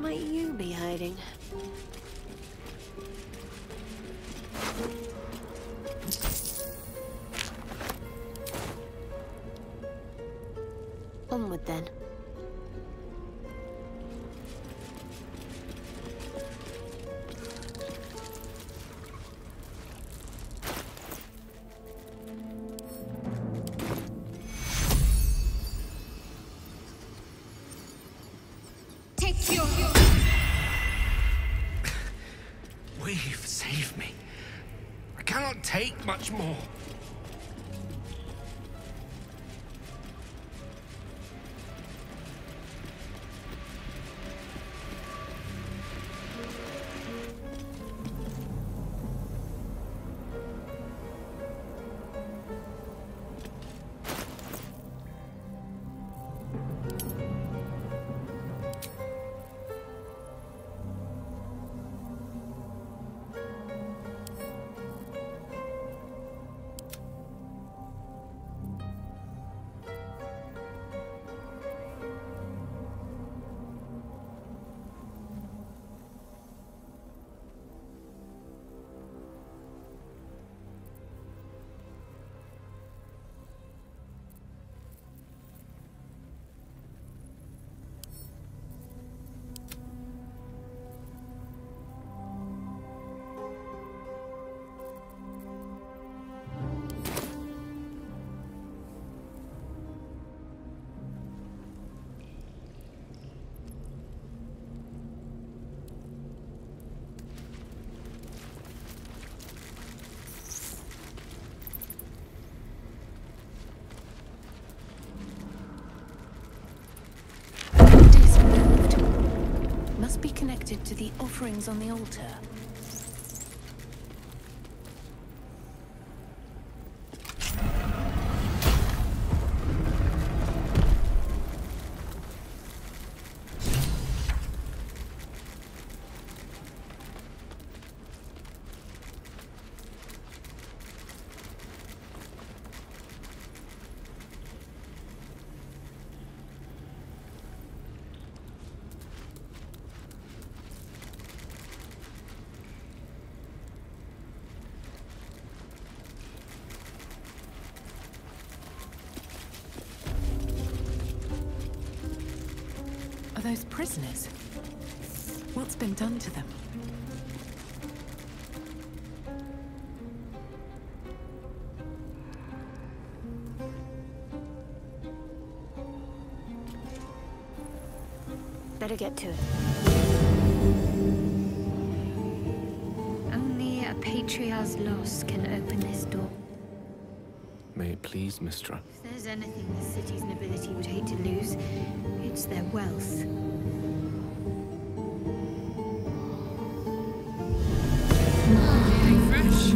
might you be hiding? Onward then. We've saved me. I cannot take much more. Be connected to the offerings on the altar. Are those prisoners? What's been done to them? Better get to it. Only a patriarch's loss can open this door. May it please, Mistra. If there's anything the city's nobility would hate to lose, it's their wealth. Fresh.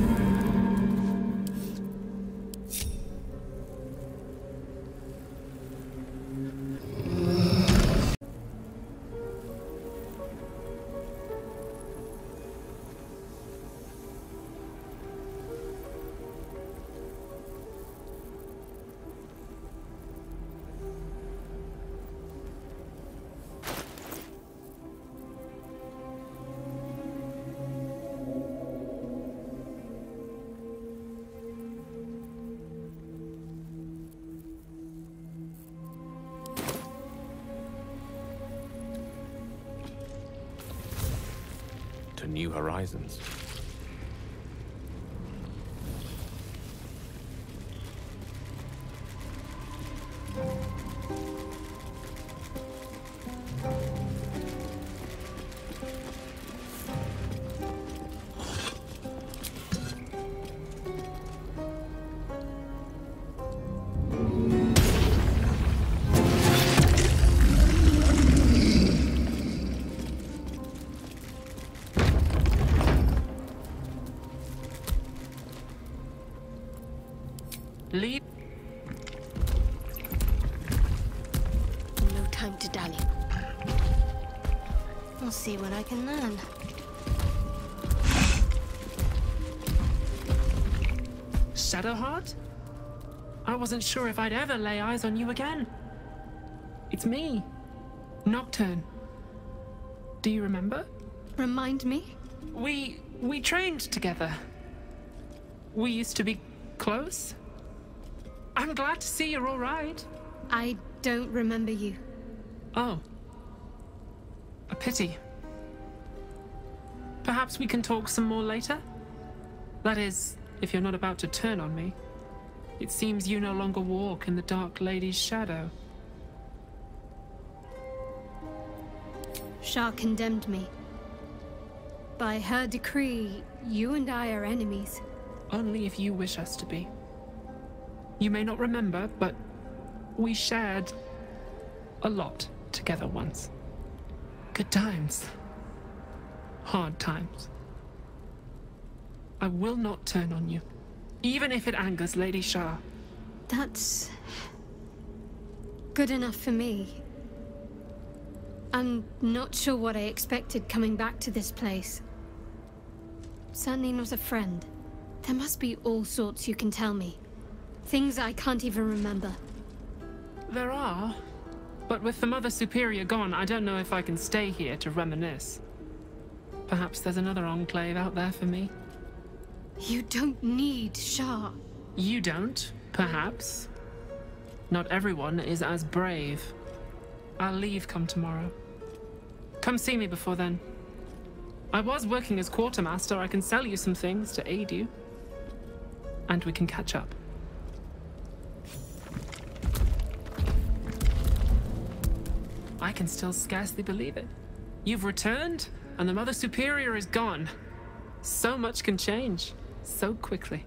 To new horizons. Leave. No time to dally. I'll see what I can learn. Shadowheart? I wasn't sure if I'd ever lay eyes on you again. It's me, Nocturne. Do you remember? Remind me? We trained together. We used to be close. I'm glad to see you're all right. I don't remember you. Oh. A pity. Perhaps we can talk some more later? That is, if you're not about to turn on me. It seems you no longer walk in the Dark Lady's shadow. Shah condemned me. By her decree, you and I are enemies. Only if you wish us to be. You may not remember, but we shared a lot together once. Good times. Hard times. I will not turn on you, even if it angers Lady Shah. That's good enough for me. I'm not sure what I expected coming back to this place. Certainly not a friend. There must be all sorts you can tell me. Things I can't even remember. There are, but with the Mother Superior gone, I don't know if I can stay here to reminisce. Perhaps there's another enclave out there for me. You don't need Shah. You don't, perhaps. Not everyone is as brave. I'll leave come tomorrow. Come see me before then. I was working as quartermaster. I can sell you some things to aid you. And we can catch up. I can still scarcely believe it. You've returned, and the Mother Superior is gone. So much can change, so quickly.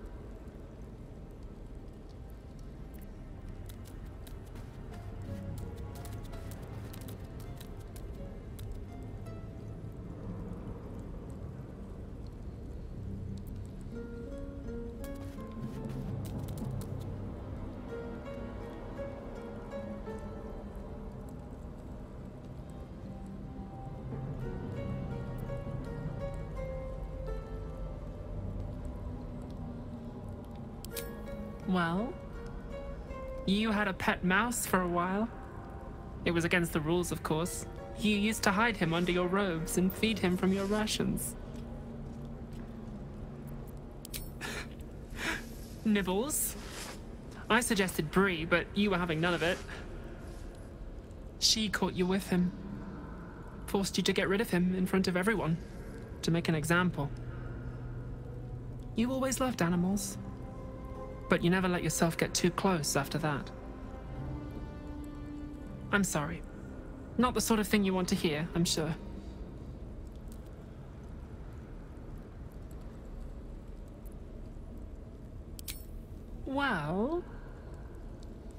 Well, you had a pet mouse for a while. It was against the rules, of course. You used to hide him under your robes and feed him from your rations. Nibbles. I suggested Bree, but you were having none of it. She caught you with him. Forced you to get rid of him in front of everyone. To make an example. You always loved animals. But you never let yourself get too close after that. I'm sorry. Not the sort of thing you want to hear, I'm sure. Well,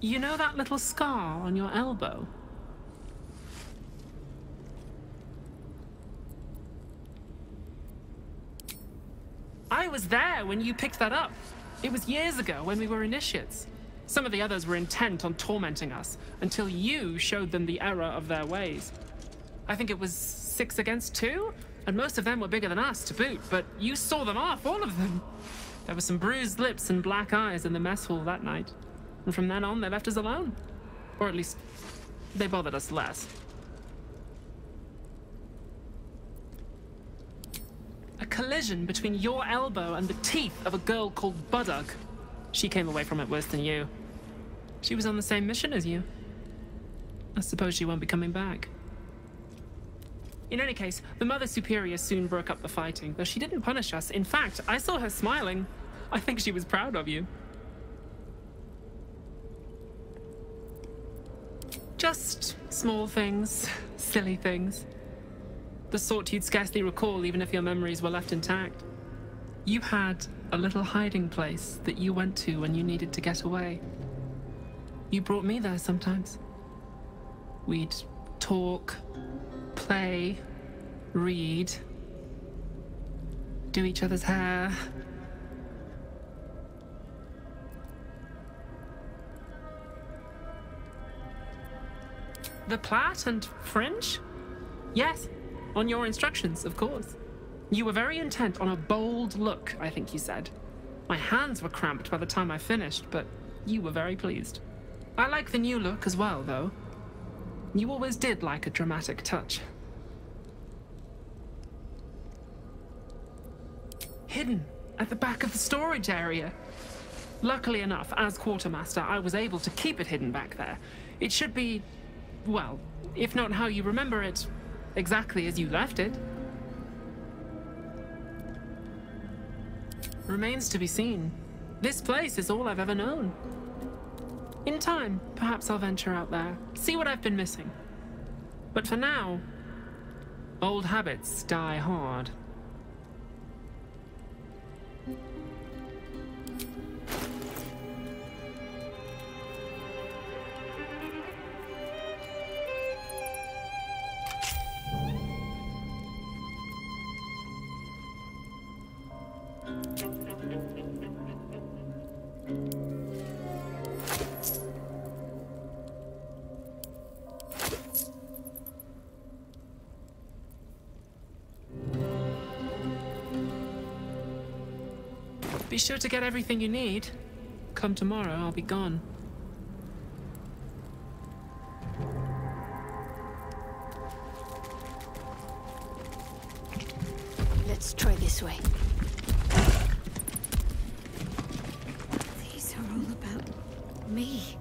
you know that little scar on your elbow? I was there when you picked that up. It was years ago when we were initiates. Some of the others were intent on tormenting us until you showed them the error of their ways. I think it was 6 against 2, and most of them were bigger than us to boot, but you saw them off, all of them. There were some bruised lips and black eyes in the mess hall that night, and from then on they left us alone. Or at least, they bothered us less. A collision between your elbow and the teeth of a girl called Baldur. She came away from it worse than you. She was on the same mission as you. I suppose she won't be coming back. In any case, the Mother Superior soon broke up the fighting, though she didn't punish us. In fact, I saw her smiling. I think she was proud of you. Just small things, silly things. The sort you'd scarcely recall even if your memories were left intact. You had a little hiding place that you went to when you needed to get away. You brought me there sometimes. We'd talk, play, read, do each other's hair. The plait and fringe? Yes. On your instructions, of course. You were very intent on a bold look, I think you said. My hands were cramped by the time I finished, but you were very pleased. I like the new look as well, though. You always did like a dramatic touch. hidden at the back of the storage area. Luckily enough, as quartermaster, I was able to keep it hidden back there. It should be, well, if not how you remember it, exactly as you left it. Remains to be seen. This place is all I've ever known. In time, perhaps I'll venture out there, see what I've been missing. But for now, old habits die hard. Be sure to get everything you need. Come tomorrow, I'll be gone. Let's try this way. These are all about me.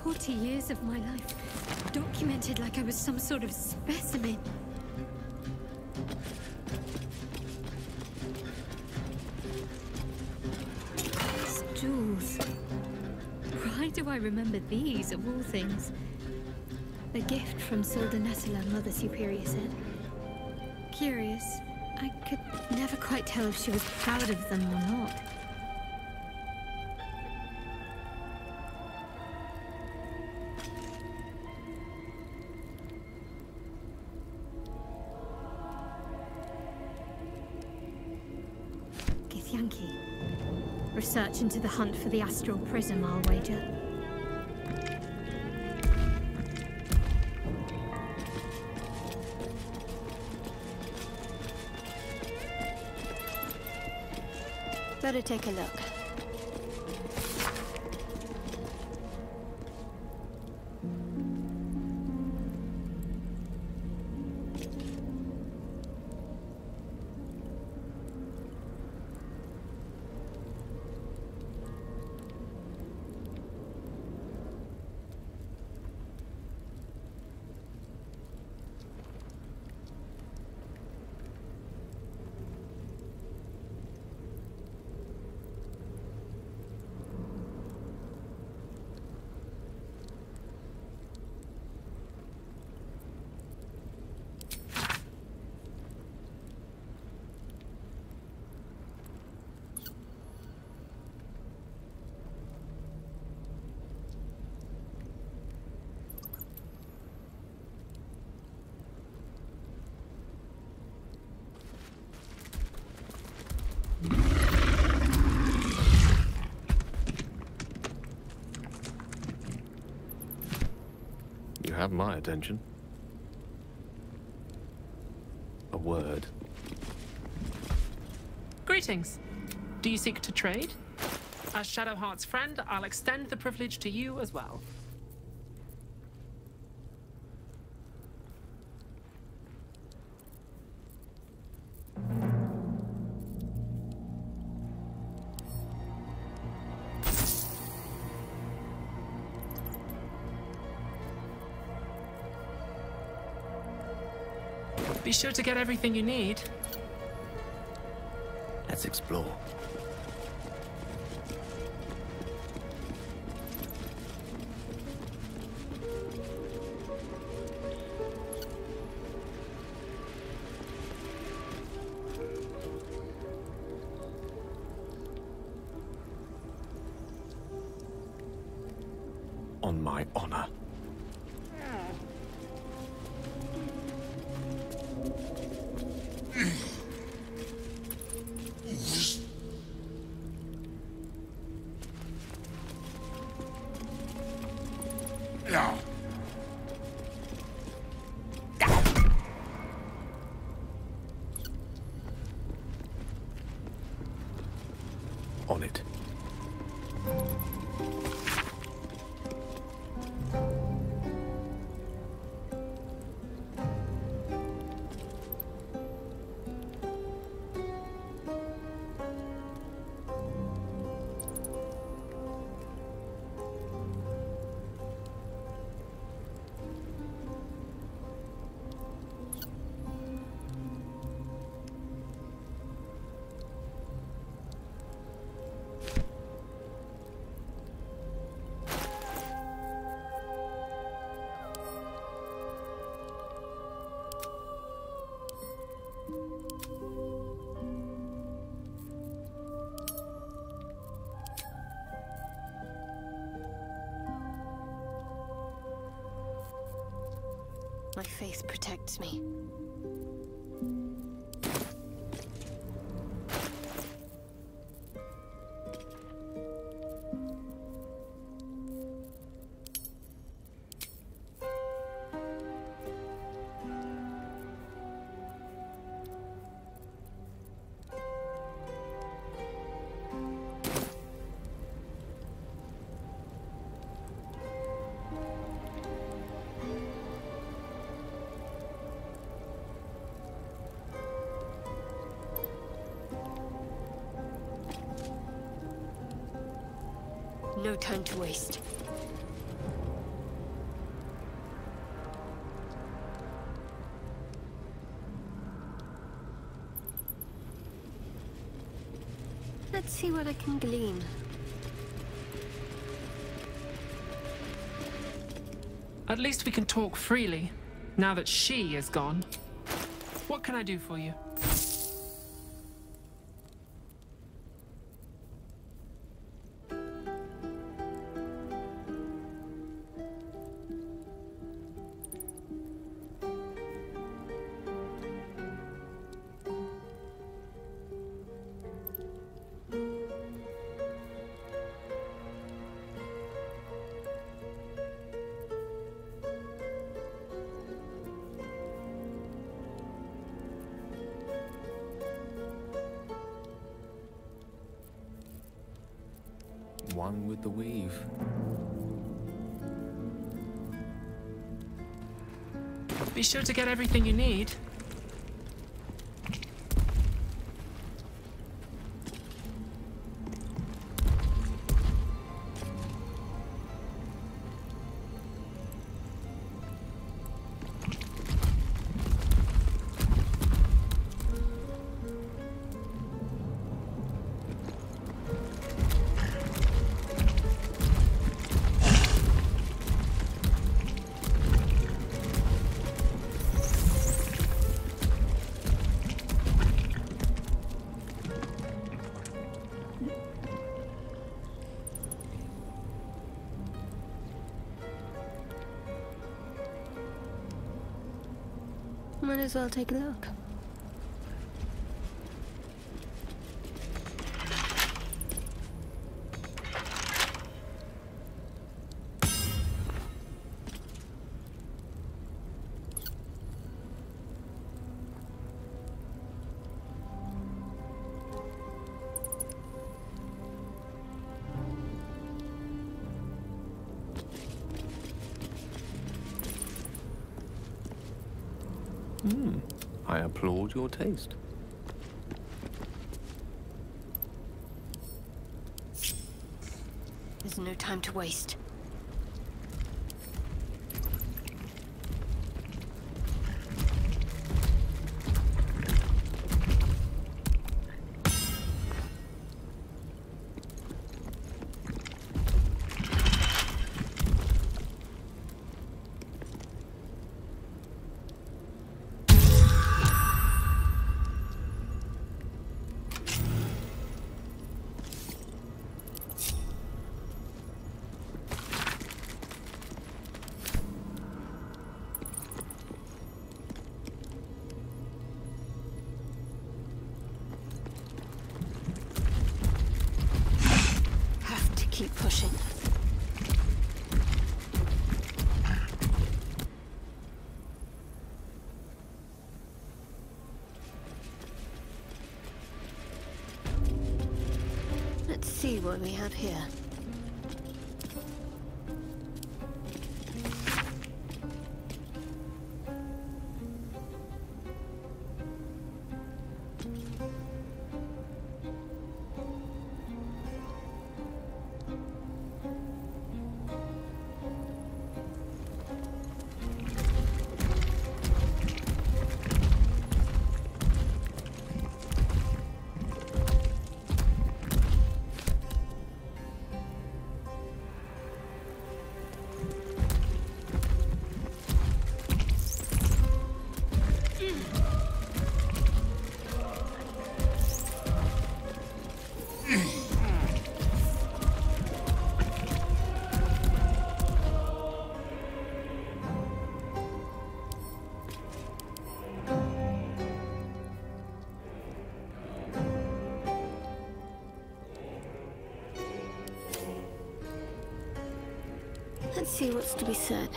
40 years of my life, documented like I was some sort of specimen. These jewels. Why do I remember these, of all things? A gift from Soldanessila, Mother Superior said. Curious. I could never quite tell if she was proud of them or not. Githyanki. Research into the hunt for the astral prism, I'll wager. Better take a look. You have my attention. A word. Greetings. Do you seek to trade? As Shadowheart's friend, I'll extend the privilege to you as well. Be sure to get everything you need. Let's explore. On my honor. On it. My faith protects me. No time to waste. Let's see what I can glean. At least we can talk freely, now that she is gone. What can I do for you? One with the weave. Be sure to get everything you need. Might as well take a look. I applaud your taste. There's no time to waste. Keep pushing. Let's see what we have here. see what's to be said.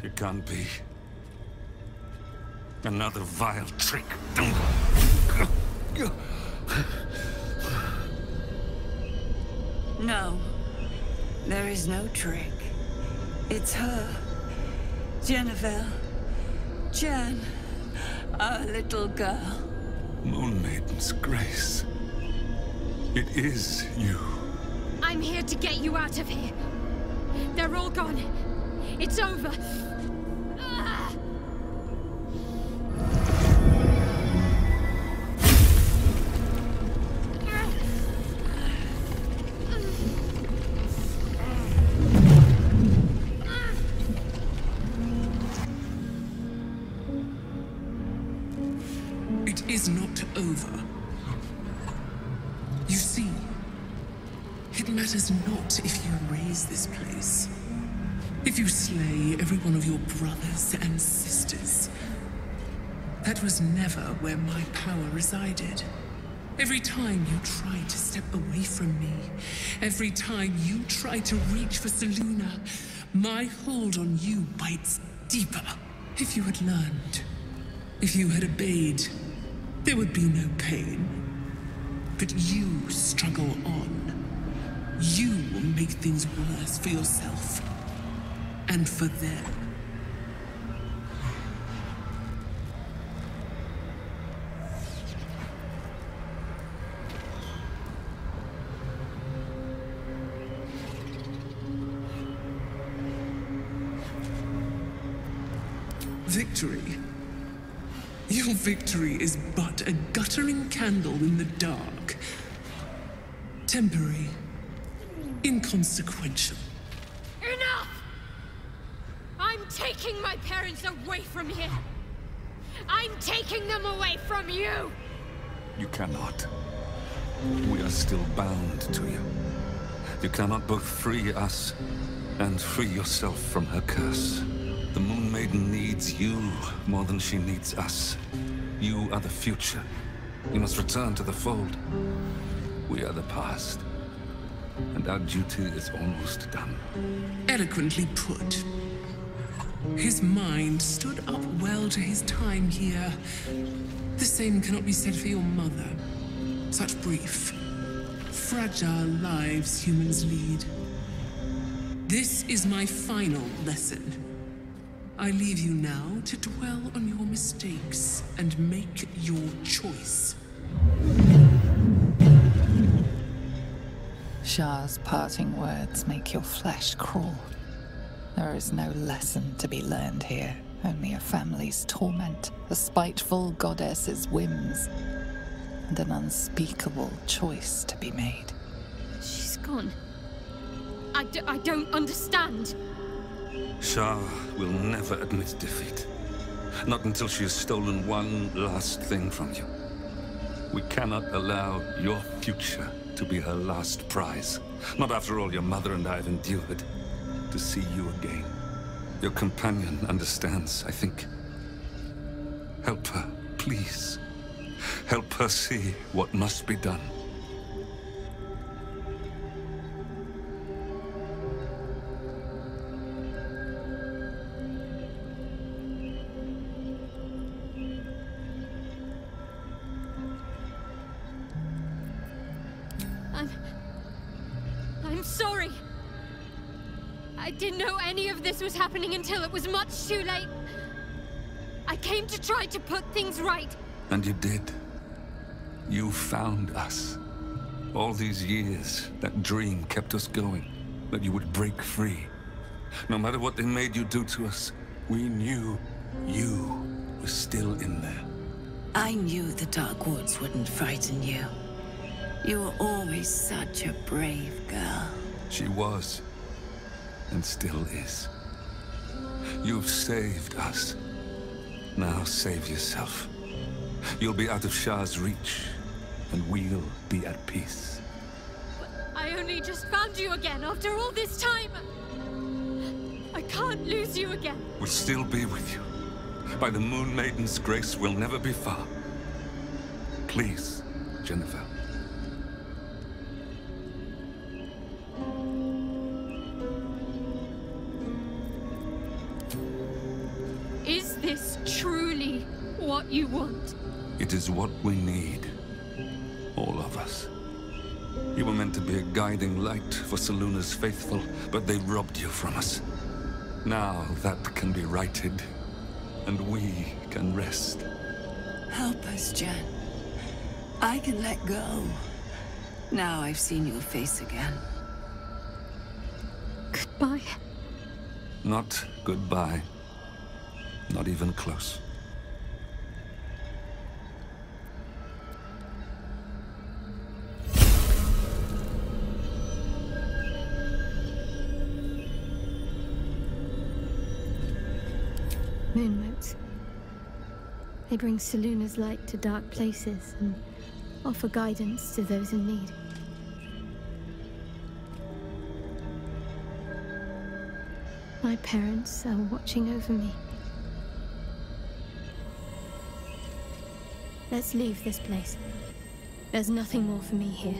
It can't be. Another vile trick. No. There is no trick. It's her. Jennifer. Jen. Our little girl. Moon Maiden's grace. It is you. I'm here to get you out of here. They're all gone. It's over. It is not over. You see, it matters not if you raise this place. If you slay every one of your brothers and sisters. That was never where my power resided. Every time you tried to step away from me, every time you tried to reach for Seluna, my hold on you bites deeper. If you had learned, if you had obeyed, there would be no pain. But you struggle on. You will make things worse for yourself. And for them. Victory. Your victory is but a guttering candle in the dark. Temporary. Inconsequential. Enough! I'm taking my parents away from here. I'm taking them away from you. You cannot. We are still bound to you. You cannot both free us and free yourself from her curse. The Moon Maiden needs you more than she needs us. You are the future. You must return to the fold. We are the past. And our duty is almost done. Eloquently put. His mind stood up well to his time here. The same cannot be said for your mother. Such brief, fragile lives humans lead. This is my final lesson. I leave you now to dwell on your mistakes and make your choice. Shah's parting words make your flesh crawl. There is no lesson to be learned here, only a family's torment, a spiteful goddess's whims, and an unspeakable choice to be made. She's gone. I don't understand. Shah will never admit defeat. Not until she has stolen one last thing from you. We cannot allow your future to be her last prize. Not after all your mother and I have endured. To see you again. Your companion understands, I think. Help her, please. Help her see what must be done. I'm sorry. I didn't know any of this was happening until it was much too late. I came to try to put things right. And you did. You found us. All these years, that dream kept us going. That you would break free. No matter what they made you do to us, we knew you were still in there. I knew the Dark Woods wouldn't frighten you. You were always such a brave girl. She was. And still is. You've saved us. Now save yourself. You'll be out of Shah's reach, and we'll be at peace. But I only just found you again after all this time. I can't lose you again. We'll still be with you. By the Moon Maiden's grace, we'll never be far. Please, Jennifer. this truly what you want? It is what we need. All of us. You were meant to be a guiding light for Seluna's faithful, but they robbed you from us. Now that can be righted, and we can rest. Help us, Jen. I can let go. Now I've seen your face again. Goodbye. Not goodbye. Not even close. Moonmotes. They bring Seluna's light to dark places and offer guidance to those in need. My parents are watching over me. Let's leave this place. There's nothing more for me here.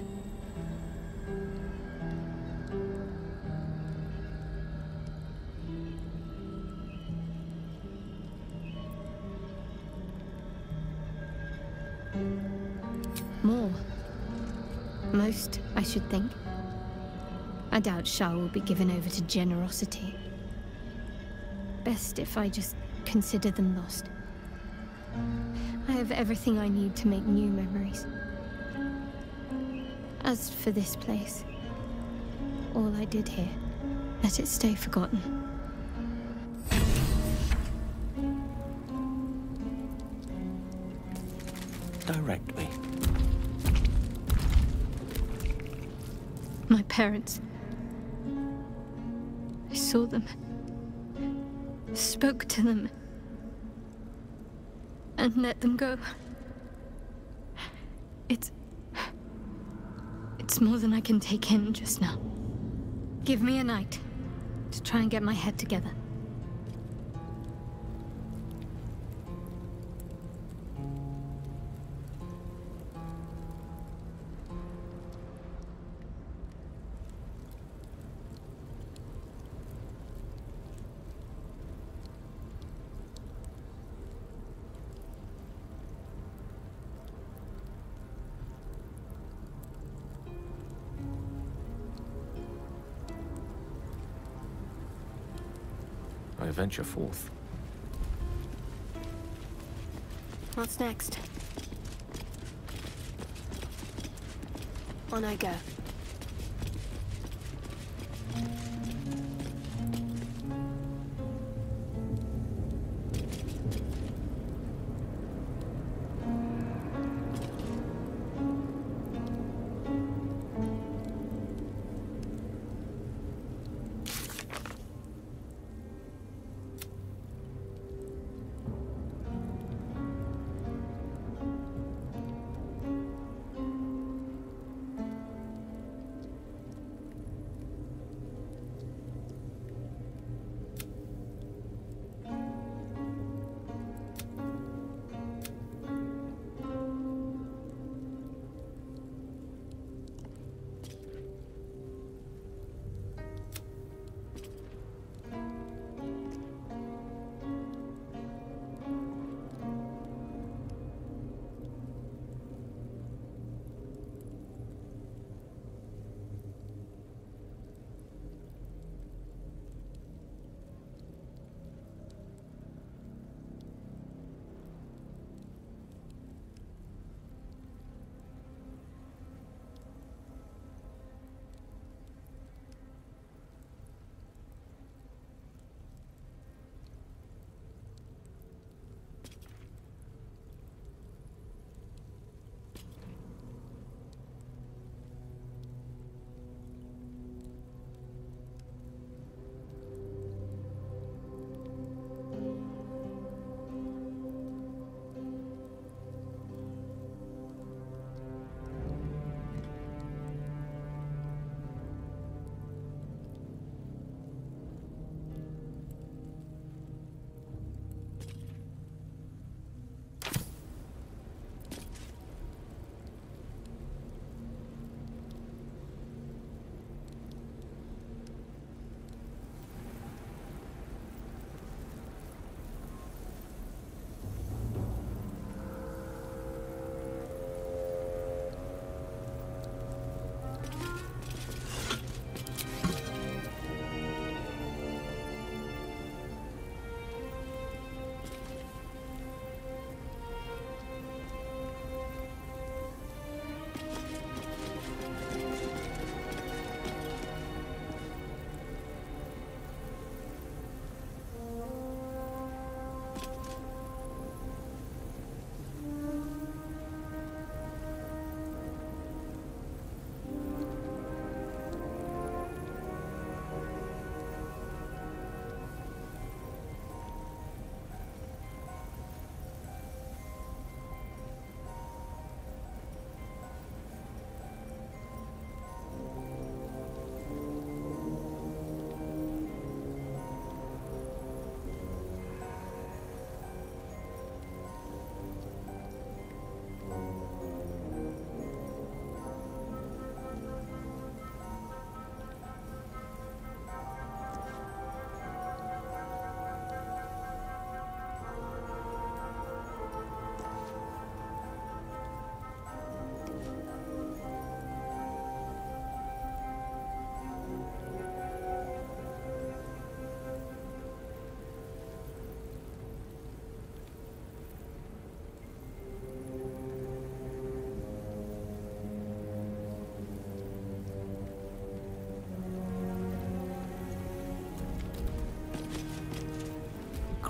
More. Most, I should think. I doubt Shah will be given over to generosity. Best if I just consider them lost. I have everything I need to make new memories. As for this place, all I did here, let it stay forgotten. Direct me. My parents. I saw them. Spoke to them. And let them go. It's more than I can take in just now. Give me a night to try and get my head together. I venture forth. What's next? On I go.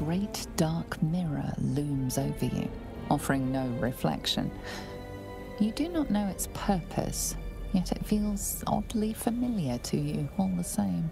great dark mirror looms over you, offering no reflection. You do not know its purpose, yet it feels oddly familiar to you all the same.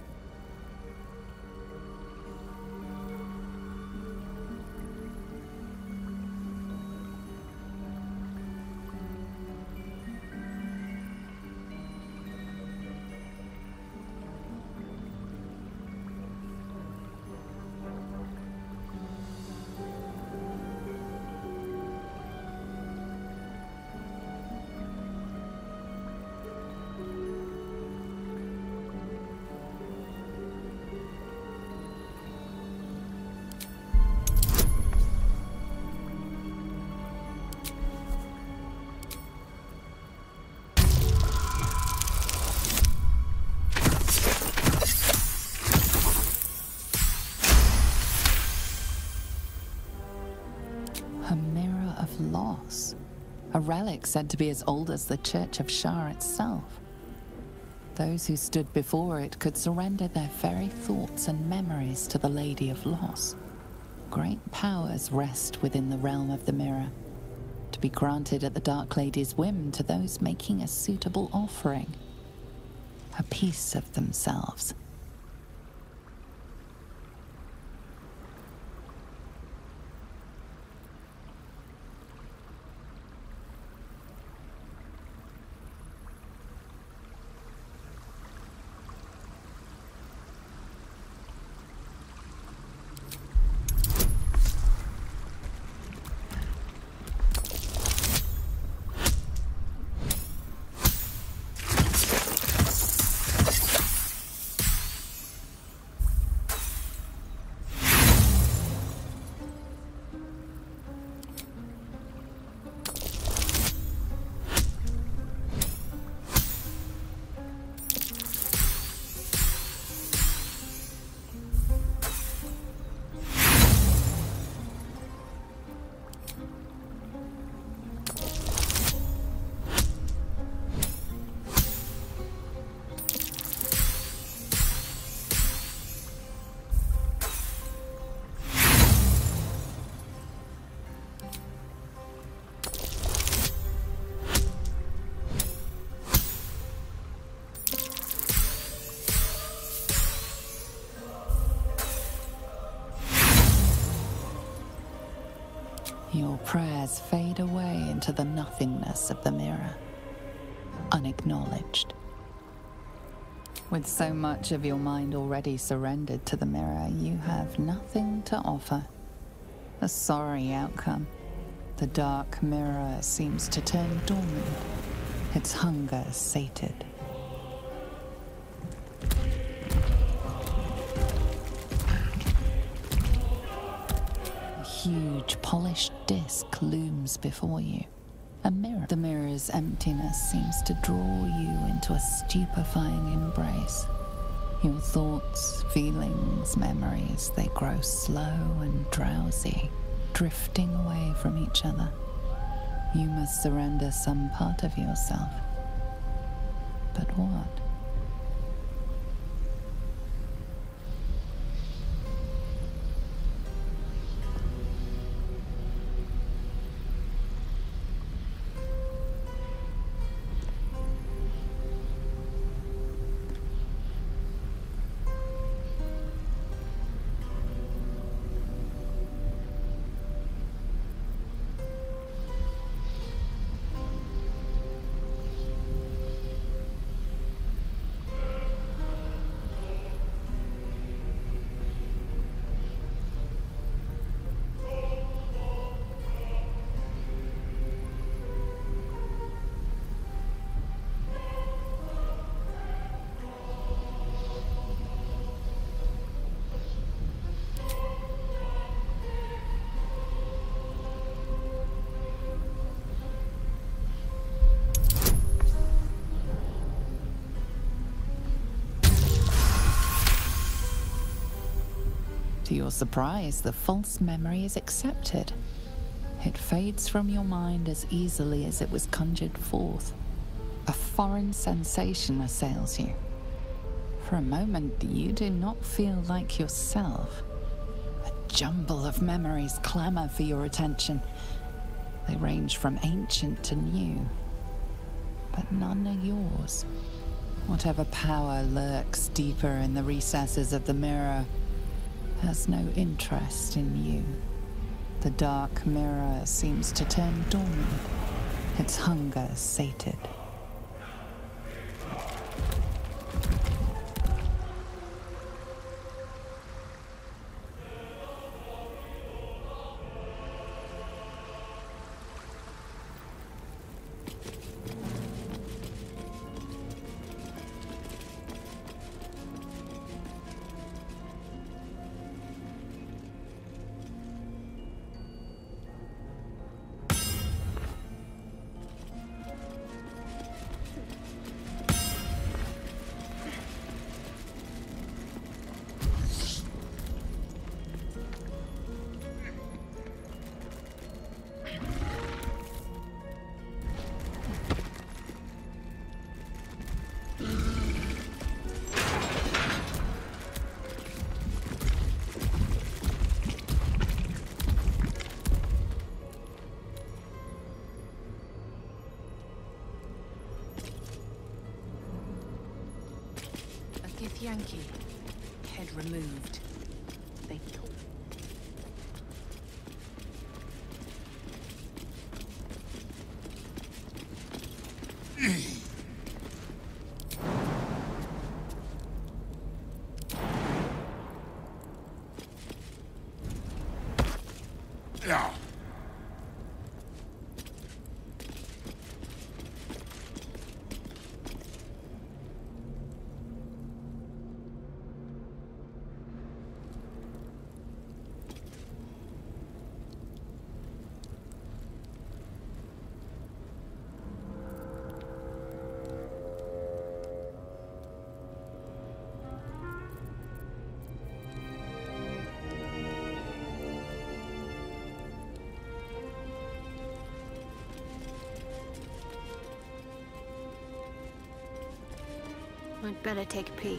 Loss, a relic said to be as old as the Church of Shar itself. Those who stood before it could surrender their very thoughts and memories to the Lady of Loss. Great powers rest within the realm of the mirror, to be granted at the Dark Lady's whim to those making a suitable offering, a piece of themselves. Your prayers fade away into the nothingness of the mirror, unacknowledged. With so much of your mind already surrendered to the mirror, you have nothing to offer. A sorry outcome. The dark mirror seems to turn dormant, its hunger sated. A huge, polished disc looms before you. A mirror. The mirror's emptiness seems to draw you into a stupefying embrace. Your thoughts, feelings, memories, they grow slow and drowsy, drifting away from each other. You must surrender some part of yourself. But what? To your surprise, the false memory is accepted. It fades from your mind as easily as it was conjured forth. A foreign sensation assails you. For a moment, you do not feel like yourself. A jumble of memories clamour for your attention. They range from ancient to new, but none are yours. Whatever power lurks deeper in the recesses of the mirror has no interest in you. The dark mirror seems to turn dormant, its hunger sated. Yankee, head removed. Fatal. I'd better take a peek.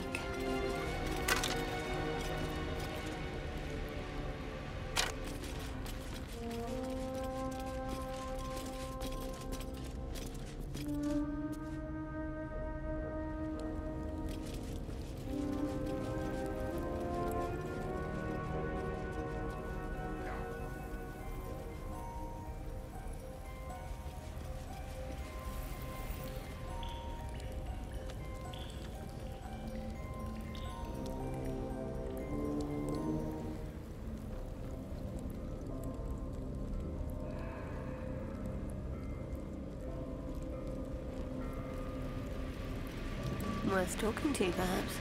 Worth talking to, perhaps.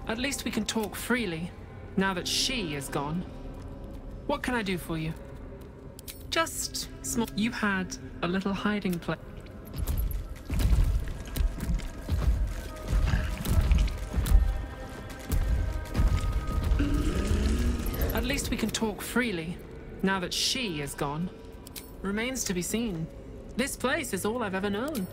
At least we can talk freely, now that she is gone. What can I do for you? Just small. You had a little hiding place. At least we can talk freely, now that she is gone. Remains to be seen. This place is all I've ever known.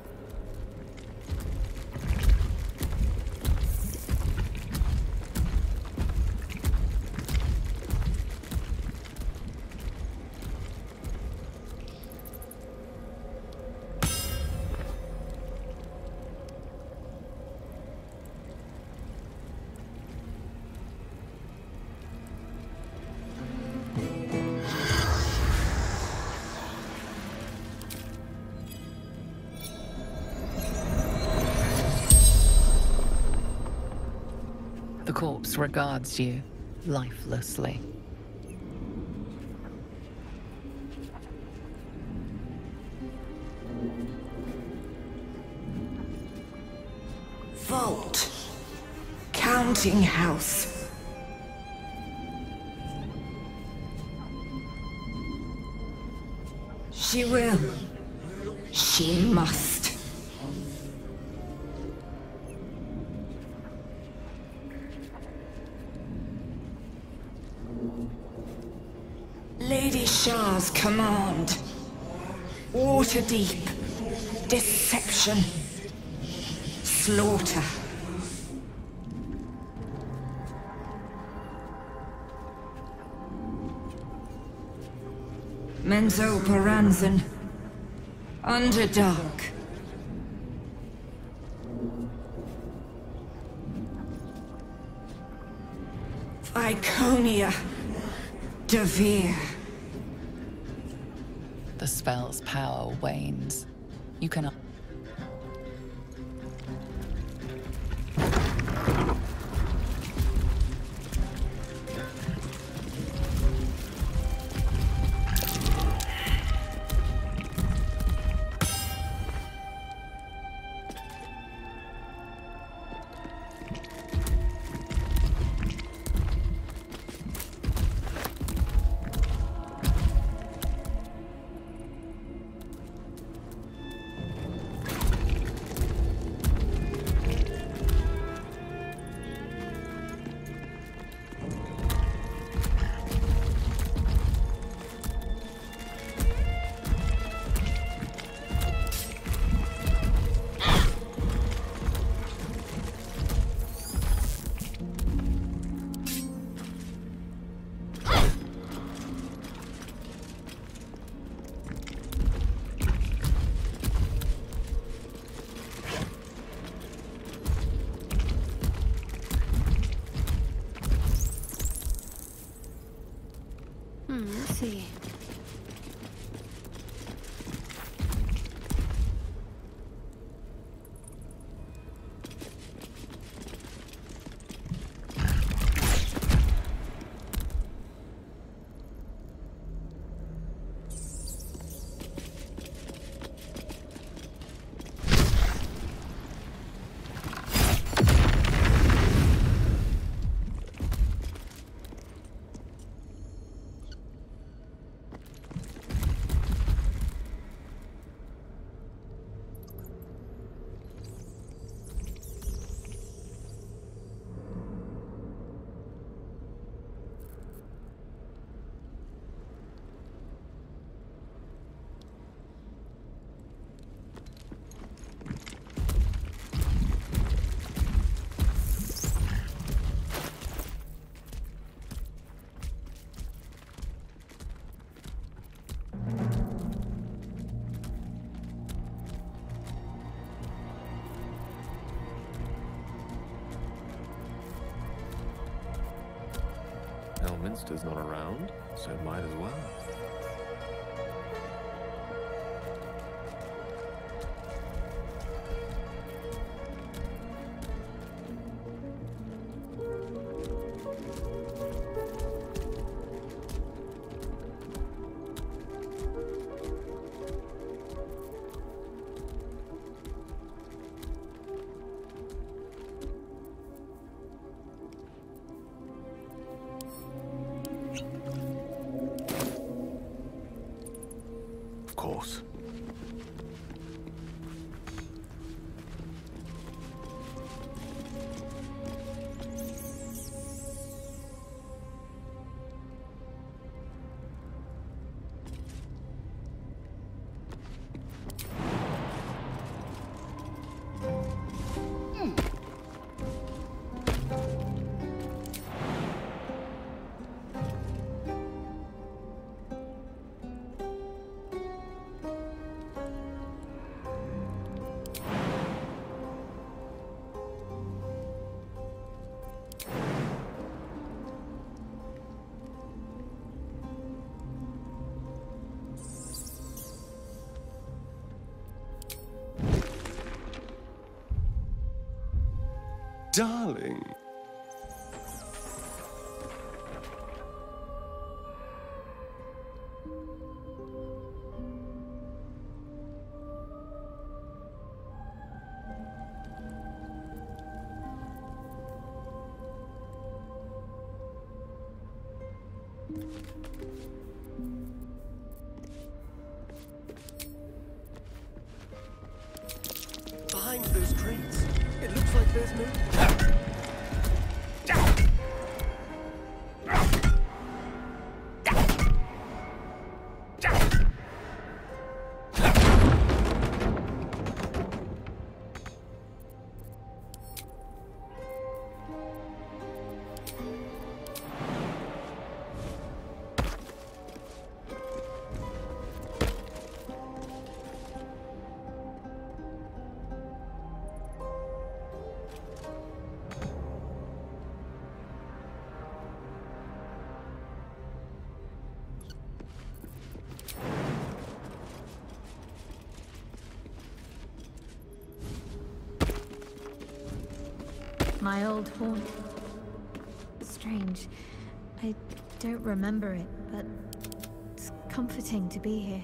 The corpse regards you lifelessly. Vault. Counting house. She will. She must. Lady Shah's command. Waterdeep. Deception. Slaughter. Menzo Paranzan. Underdark. Iconia. Devere. The spell's power wanes. You cannot. Let's see. Elminster's not around, so might as well. Of course. Darling. Behind those trees, it looks like there's no... My old haunt. Strange. I don't remember it, but it's comforting to be here.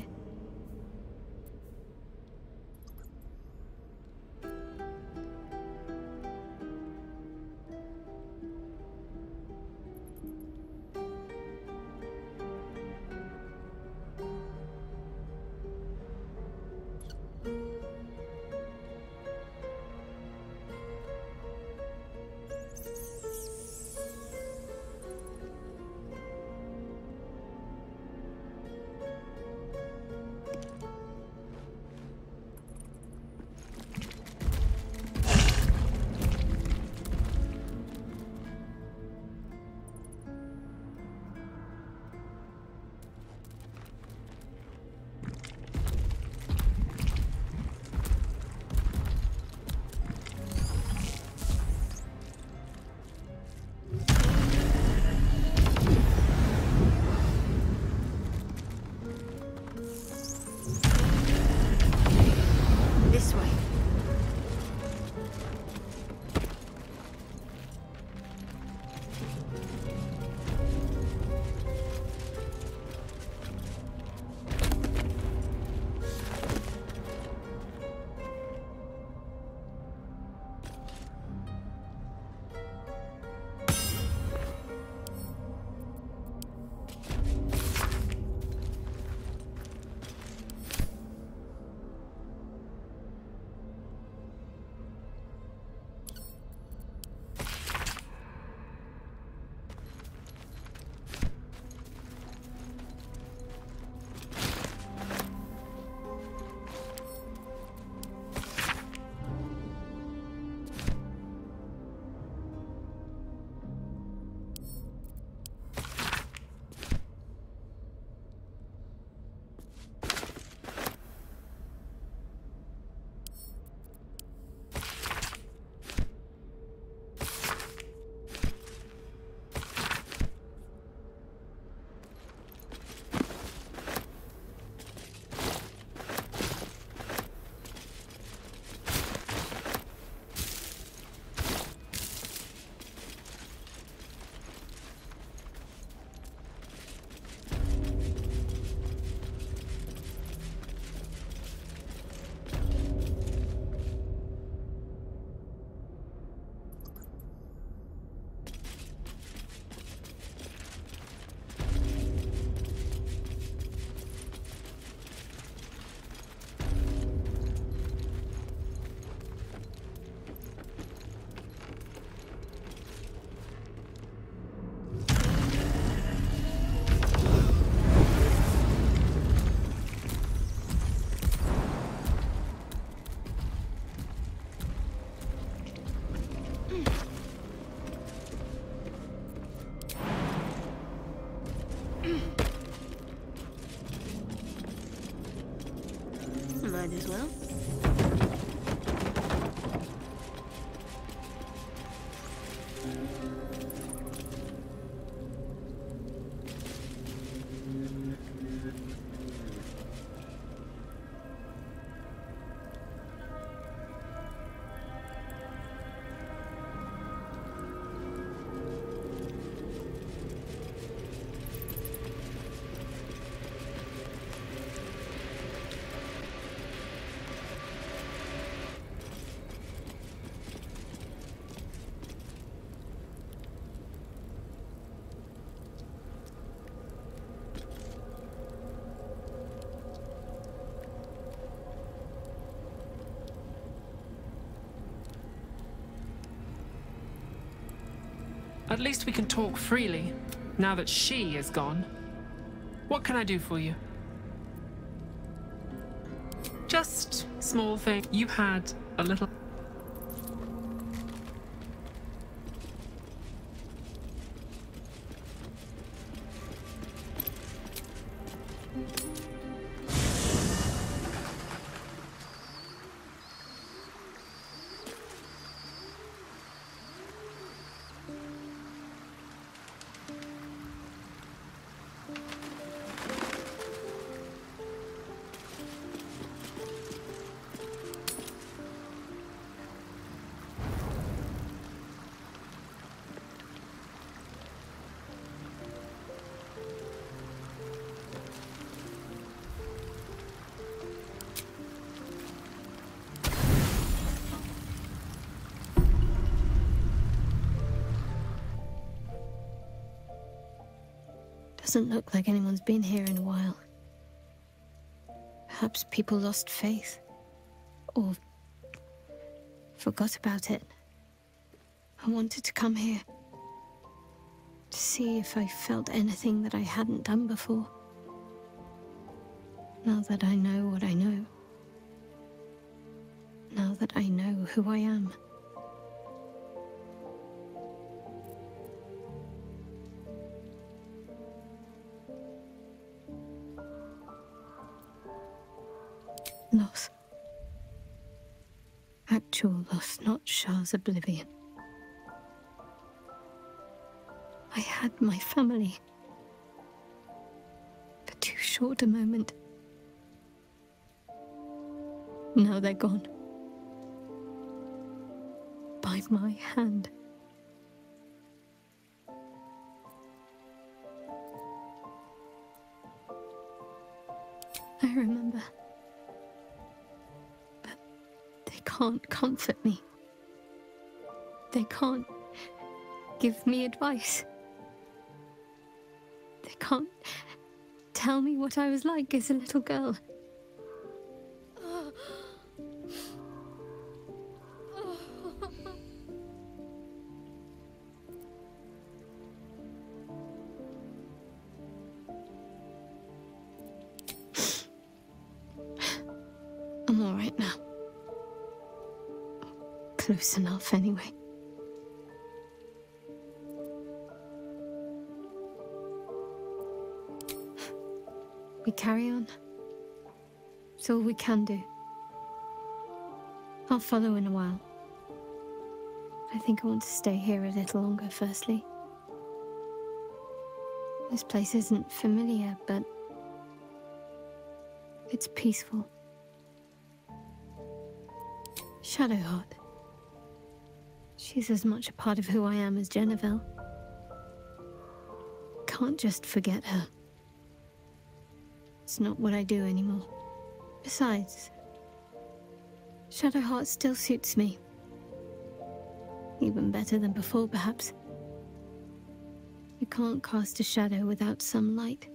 Might as well. At least we can talk freely, now that she is gone. What can I do for you? Just small thing. You had a little... Doesn't look like anyone's been here in a while. Perhaps people lost faith. Or forgot about it. I wanted to come here to see if I felt anything that I hadn't done before. Now that I know what I know. Now that I know who I am. Loss. Actual loss, not Shah's oblivion. I had my family. For too short a moment. Now they're gone. By my hand. I remember. But they can't comfort me. They can't give me advice. They can't tell me what I was like as a little girl. I'm all right now. Close enough, anyway. We carry on. It's all we can do. I'll follow in a while. I think I want to stay here a little longer, firstly. This place isn't familiar, but it's peaceful. Shadowheart. She's as much a part of who I am as Jennifer. Can't just forget her. It's not what I do anymore. Besides, Shadowheart still suits me. Even better than before, perhaps. You can't cast a shadow without some light.